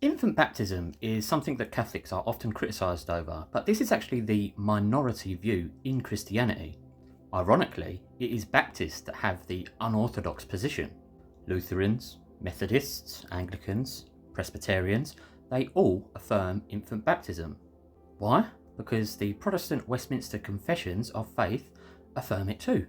Infant baptism is something that Catholics are often criticised over, but this is actually the minority view in Christianity. Ironically, it is Baptists that have the unorthodox position. Lutherans, Methodists, Anglicans, Presbyterians, they all affirm infant baptism. Why? Because the Protestant Westminster Confessions of Faith affirm it too.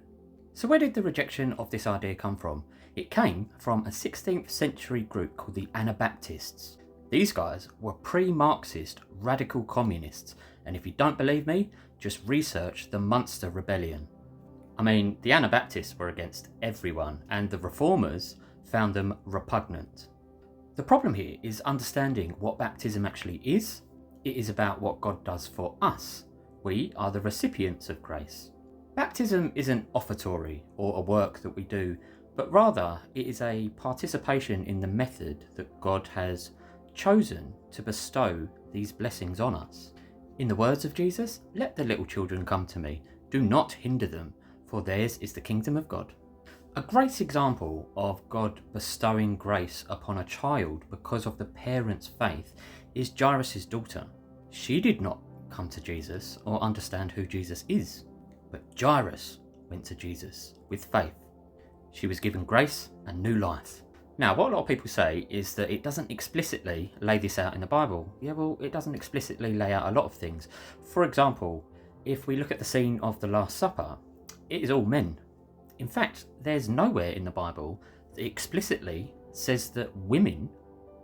So where did the rejection of this idea come from? It came from a 16th century group called the Anabaptists. These guys were pre-Marxist radical communists, and if you don't believe me, just research the Munster Rebellion. I mean, the Anabaptists were against everyone, and the Reformers found them repugnant. The problem here is understanding what baptism actually is. It is about what God does for us. We are the recipients of grace. Baptism isn't offertory or a work that we do, but rather it is a participation in the method that God has chosen to bestow these blessings on us. In the words of Jesus, "Let the little children come to me. Do not hinder them, for theirs is the kingdom of God." A great example of God bestowing grace upon a child because of the parent's faith is Jairus' daughter. She did not come to Jesus or understand who Jesus is, but Jairus went to Jesus with faith. She was given grace and new life. Now, what a lot of people say is that it doesn't explicitly lay this out in the Bible. Yeah, well, it doesn't explicitly lay out a lot of things. For example, if we look at the scene of the Last Supper, it is all men. In fact, there's nowhere in the Bible that explicitly says that women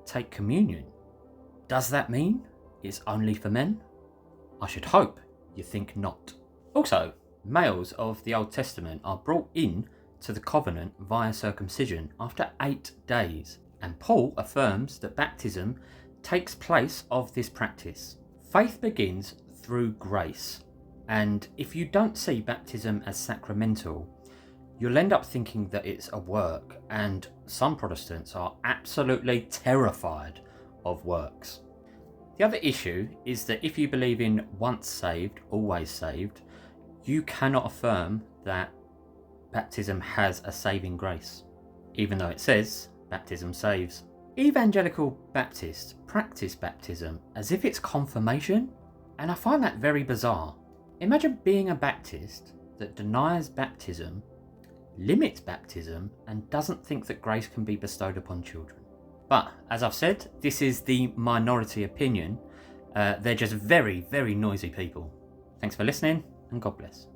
take communion. Does that mean it's only for men? I should hope you think not. Also, males of the Old Testament are brought in to the covenant via circumcision after 8 days, and Paul affirms that baptism takes place of this practice. Faith begins through grace, and if you don't see baptism as sacramental, you'll end up thinking that it's a work, and some Protestants are absolutely terrified of works. The other issue is that if you believe in once saved, always saved, you cannot affirm that baptism has a saving grace, even though it says baptism saves. Evangelical Baptists practice baptism as if it's confirmation, and I find that very bizarre. Imagine being a Baptist that denies baptism, limits baptism, and doesn't think that grace can be bestowed upon children. But, as I've said, this is the minority opinion. They're just very, very noisy people. Thanks for listening, and God bless.